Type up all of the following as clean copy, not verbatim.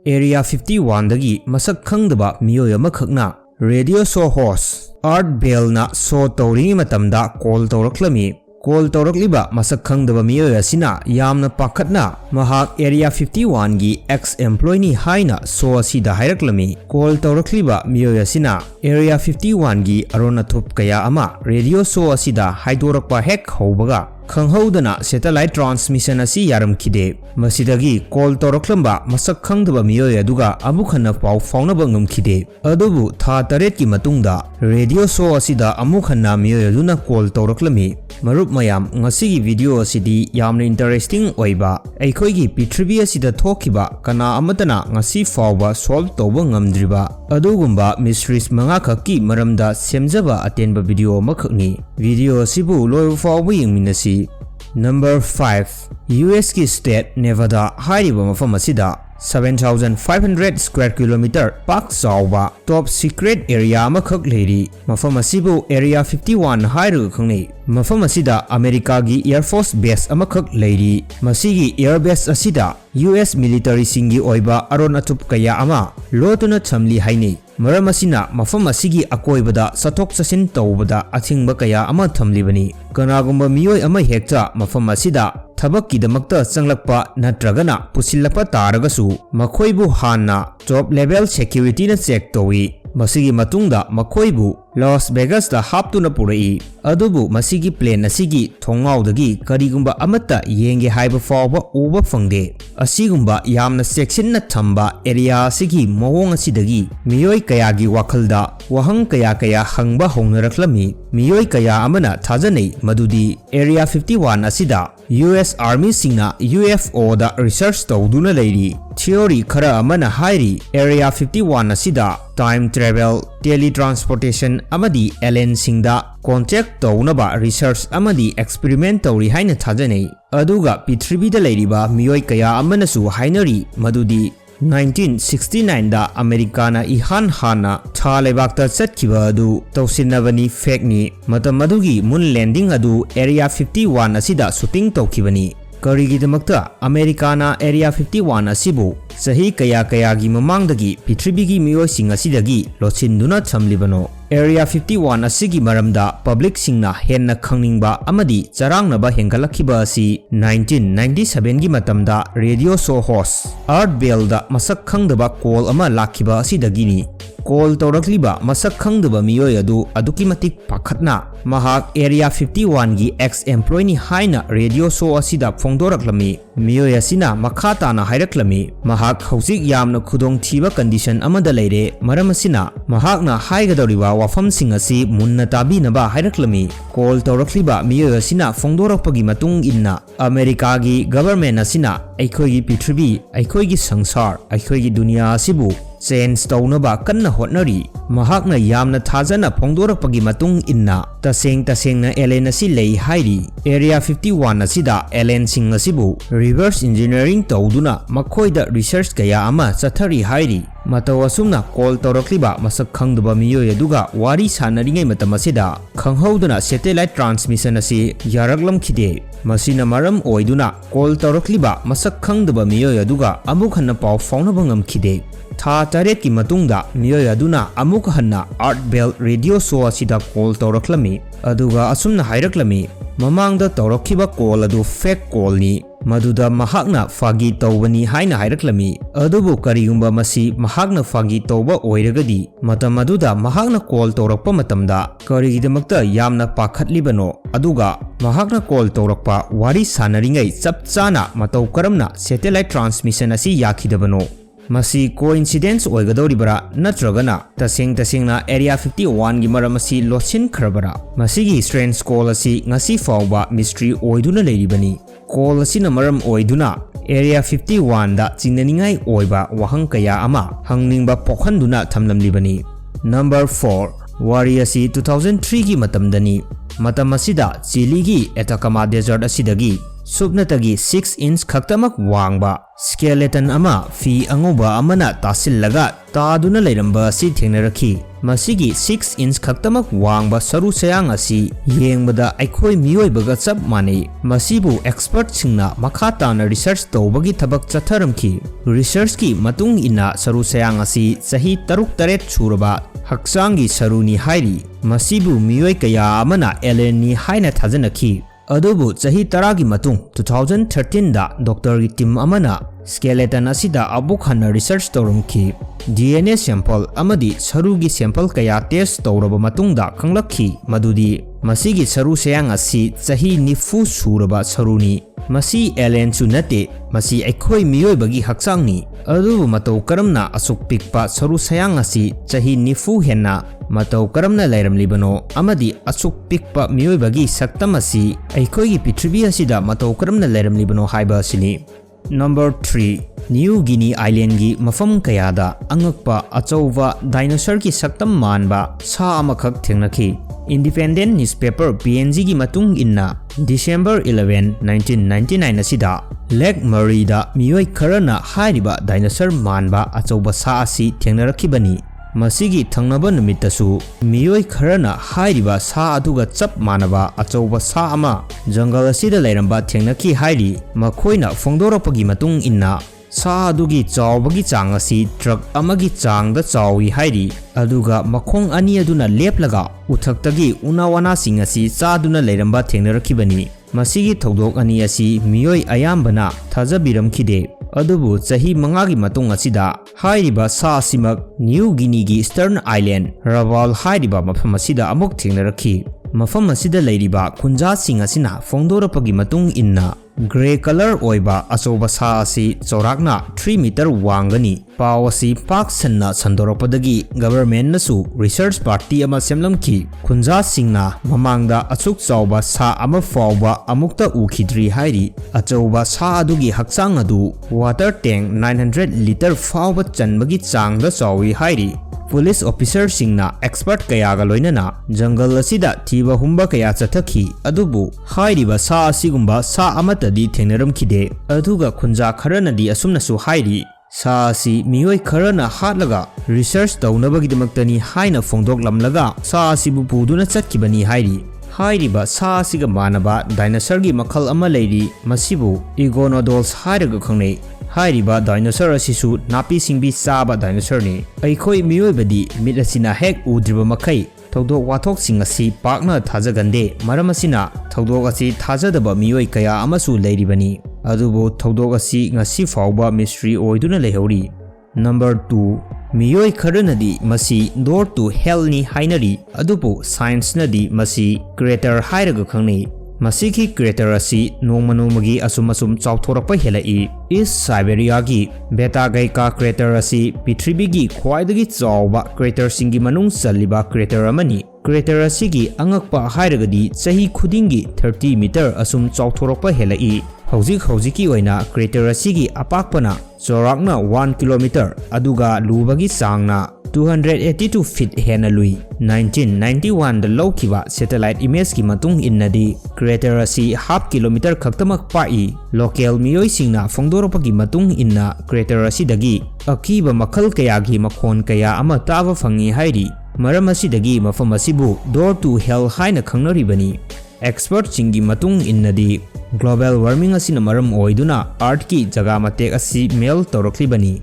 Area 51 dagi masak khangdaba miyoy amakhakna radio show host Art Bell na show tawringi matamda call tawraklami. Call tawrakliba masak khangdaba miyoy asina yamna pakhatna mahak Area 51 gi ex-employee ni haina show asida hairaklami. Call tawrakliba miyoy asina Area 51 gi arona thup kaya ama radio show asida haidorakpa hek haubaga khanghaudana satellite transmission asi yaramkhide. Masidagi call tawraklamba masak khangdaba miyoy aduga amukhana pau faunaba ngamkhide. Adubu tha taret ki matungda radio show asida amukhana miyoy aduna call tawraklami. Marup mayam ngasigi video asidi yamna interesting oiba aikhoigi Prithvi asida thokiba kana amatana ngasi fawba solve tawba ngamdriba adugumba mysteries manga khakki maramda semjaba atenba video makhakni. Video asibu loy fawba yengminasi. Number 5. US ki state Nevada hairiba mafam asida 7,500 square kilometer pak chawba top secret area amakhak leiri. Mafam asibu Area 51 hairu khangnei. Mafam asida America gi Air Force base amakhak leiri. Masigi air base asida US military singi oiba aron atup kaya ama lotuna chamli hainei. Maram asina mafam asigi akoibada sathok sasin tawbada athingba kaya ama thamlibani. Kanagumba miyoy ama hekta mafam asida thabakkidamakta changlakpa natragana pusilakpa taragasu makhoibu hanna top level security na check towi. Masigi matungda makhoibu Las Vegas da haptuna purai. Adubu masigi plane asigi thongaudagi karigumba amata yenge haiba fawba uba fangde. Asigumba yamna section na thamba area asigi mawong asidagi miyoy kayagi wakhalda wahang kaya hangba hongnaraklami. Miyoy kaya amana thajanei madudi Area 51 asida US Army singna UFO da research tawduna leiri. Theory khara amana hairi Area 51 asida time travel, teletransportation amadi alien singda contact tawnaba research amadi experiment tawri haina thajanei. Aduga Prithvi da leiriba miyoy kaya amanasu hainari madudi 1969 da Americana ihan hana tha lebakta chatkiba adu tawsinnabani fake ni. Matam adugi moon landing adu Area 51 asida shooting tawkhibani. Karigidamakta Americana Area 51 asibu sahi kaya gi mamangdagi Prithvi gi miyoy sing asidagi lochinduna thamlibano. Area 51 asigi maramda public singna henna khangningba amadi charangnaba henggalakhiba asi 1997 gi matamda radio show host Art Bell da masak khangdaba call ama lakhiba asidagini. Call tawrakliba masak khangdaba miyoy adu aduki matik pakhatna mahak Area 51 gi ex-employee ni haina radio show asida phongdoraklami. Miyoy asina makhata na hairaklami mahak hausik yamna khudong thiba condition amada leire maram asina mahakna haigadoriba wafam sing asi munna tabi naba hairaklami. Call tawrakliba miyoy asina phongdorakpagi matung inna America gi government asina aikhoigi Prithvi aikhoigi sangsar aikhoigi dunia asibu change tawnaba kanna hotnari. Mahakna yamna thajana phongdorakpagi matung inna tasengna alien asi lei hairi. Area 51 asida alien sing asibu reverse engineering tawduna makhoida research kaya ama chathari hairi. Mataw asumna call tawrakliba masak khangdaba miyoy aduga wari sanaringai matam asida khanghauduna satellite transmission asi yaraklamkhide. Masina maram oiduna call tawrakliba masak khangdaba miyoy aduga amuk hanna paw faunaba ngamkhide. Tha taret ki matungda miyoy aduna amuk hanna Art Bell radio show asida call tawraklami. Aduga asumna hairaklami mamangda tawrakhiba call adu fake call ni. Maduda mahakna fagi tawbani haina hairaklami. Adubu karigumba masi mahakna fagi tawba oiragadi matam maduda mahakna call tawrakpa matamda karigidamakta yamna pakhatlibano aduga mahakna call tawrakpa wari sanaringai chap chana mataw karamna satellite transmission asi yakhidabano. Masi coincidence oigadoribara natragana tasengna Area 51 gi maram asi lochin khrabara. Masigi strange call asi ngasi fawba mystery oiduna leiribani. Call asina maram oiduna Area 51 da chinaningai oiba wahang kaya ama hangningba pokhanduna thamlamlibani. Number 4. Wari asi 2003 gi matamdani. Matam asida Chile gi Atacama desert asidagi Subnatagi 6 inch khaktamak wangba skeleton ama fi angoba amana tasillaga taaduna leiramba asi thengnarakhi. Masigi 6 inch khaktamak wangba saru sayang asi yengbada aikhoi miyoibaga chap manei. Masibu expert singna makha tana research tawbagi thabak chatharamki. Research ki matung ina saru sayang asi sahi taruk taret suraba haksangi saruni hairi. Masibu miyoi kaya amana alien ni haina thajanakhi. Adubu sahi taragi matung 2013 da doctor gi team amana skeleton asida abuk hana research tawrumki. DNA sample amadi sarugi sample kaya test tawraba matungda khanglakhi madudi masigi saru sayang asi sahi nifu suraba saruni. Masi alien chu nate masi aikhoi miyoibagi haksangni. Adubu matau karamna asuk pikpa saru sayang asi sahi nifu henna matau karamna lairamlibano amadi asuk pikpa miyoibagi saktam asi aikhoi gi Prithvi asida matau karamna lairamlibano haiba asini. Number 3. New Guinea Island gi mafam kayada angakpa achouba dinosaur ki saktam manba sa amakhak thengnakhi. Independent newspaper PNG gi matung inna December 11, 1999 asida Lake Murray da miyoi kharana hairiba dinosaur manba achouba sa asi thengnarakibani. Masigi thangnaba numitasu miyoi kharana hairiba sa aduga chap manaba achouba sa ama jungle asida leiramba thengnaki hairi. Makhoina phongdoropagi matung inna sa adugi chawbagi chang asi truck amagi changda chawi hairi. Aduga makhong ani aduna leplaga uthaktagi unawana sing asi chaduna leiramba thengnarakibani. Masigi thodok ani asi miyoi ayambana thajabiramkhide. Adubu sahi mangagi matung asida hairiba sa asimak New Guinea gi Eastern Island Raval hairiba mafam asida amuk thengnarakhi. Mafam asida leiriba khunja sing asina phongdorapagi matung inna grey color oiba achoba sa asi chorakna 3 meter wangani. Paw asi pak sanna sandorapadagi government nasu research party ama semlamki. Khunja singna mamangda achuk chawba sa ama fawba amukta ukhidri hairi. Achoba sa adugi hakchang adu water tank 900 liter fawba chanbagi changda chawi hairi. Police officer singna expert kaya ga loinana jungle asida thiba humba kaya chathakhi. Adubu hairiba sa asigumba sa amatadi thengnaramkhide. Aduga khunja kharanadi asumnasu hairi sa asi miyoi kharana hatlaga research tawnabagidamaktani haina phongdoklamlaga sa asibu puduna chatkibani hairi. Hairiba sa asiga manaba dinosaur gi makhal ama leiri. Masibu iguanodons hairaga khangnei. Hairiba dinosaur asisu napi singbi saba dinosaur ni. Aikhoi miyoibadi mit asina hek udriba makhai thodok wathok sing asi pakna thajagande. Maram asina thodok asi thajadaba miyoi kaya amasu leiribani. Adubu thodok asi ngasi fawba mystery oiduna lehori. Number 2. Miyoi kharanadi masi door to hell ni hainari. Adubu science nadi masi crater hairaga khangnei. Masiki crater asi nongmanomagi asum chawthorakpa helai. East Siberia gi Beta Gaica crater asi Prithvi gi khwaidagi chawba crater singi manung chaliba crater amani. Crater asi gi angakpa hairagadi sahi khudingi 30 meter asum chawthorakpa helai. Hojiki oina crater asi gi apakpana chorakna 1 kilometer aduga lubagi sangna 282 feet hena lui. 1991 da lawkiba satellite image ki matung innadi crater asi half kilometer khaktamak pai. Local miyoi singna phongdoropagi matung inna crater asi dagi akiba makhal kaya gi makhon kaya ama taba phangi hairi. Maram asidagi mafam asibu door to hell haina khangnaribani. Expert singi matung innadi global warming asina maram oiduna earth ki jaga matek asi mel tawraklibani.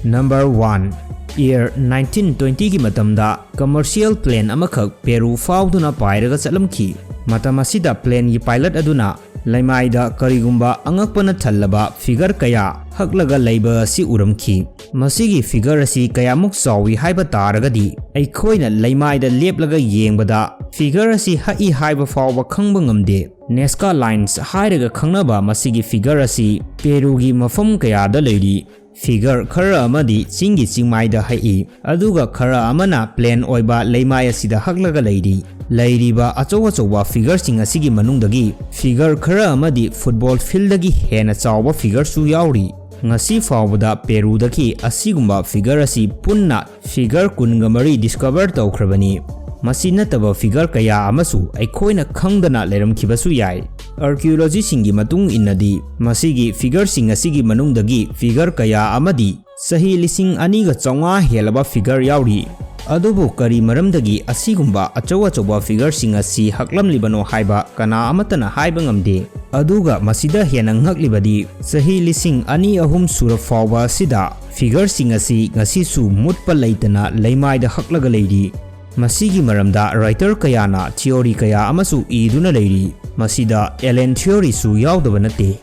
Number 1. Year 1920 ki matamda commercial plane amakhak Peru fawduna pairaga chalamki. Matam asida plane gi pilot aduna laimaida karigumba angakpana thallaba figure kaya haklaga leiba asi uramki. Masigi figure asi kayamuk chawi haiba taragadi aikhoina laimaida leplaga yengbada figure asi hai haiba fawba khangba ngamde. Nazca lines hairaga khangnaba masigi figure asi Peru gi mafam kayada leiri. Figure khara amadi chingi chingmaida hai aduga khara amana plane oiba leimai asida haklaga leiri. Leiriba achowa figure sing asigi manungdagi figure khara amadi football field dagi hena chawba figure su yauri. Ngasi fawbada Peru dagi asigumba figure asi punna figure 19 discover tawkhrabani. Masi nataba figure kaya amasu aikhoina khangdana leramkhibasu yai. Archaeology-singgi matung innadi masigi figure-sing asigi manungdagi figure kaya amadi sahi 2,200 helaba figure yauri. Adubu kari maramdagi asigumba achawa figure-sing asi haklamlibano haiba kana amatana haiba ngamde. Aduga masida hena ngaklibadi sahi 2,200 sura fawba sida figure-sing asi ngasisu mutpa leitana leimaida haklaga leidi. Masigi maramda writer kayana theory kaya amasu iduna leiri. Masida alien theory su yaudaba nate.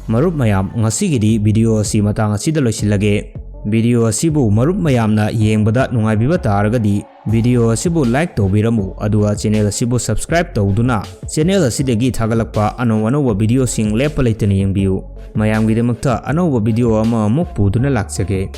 Marup mayam ngasigidi video asi matang asida loisilage. Video asibu marup mayamna yengbada nungaibiba taragadi video asibu like tobiramu aduga channel asibu subscribe tawduna channel asidagi thagalakpa anowa video sing lepa leitana yengbiu mayamgidamakta anowa video ama amuk puduna laksage.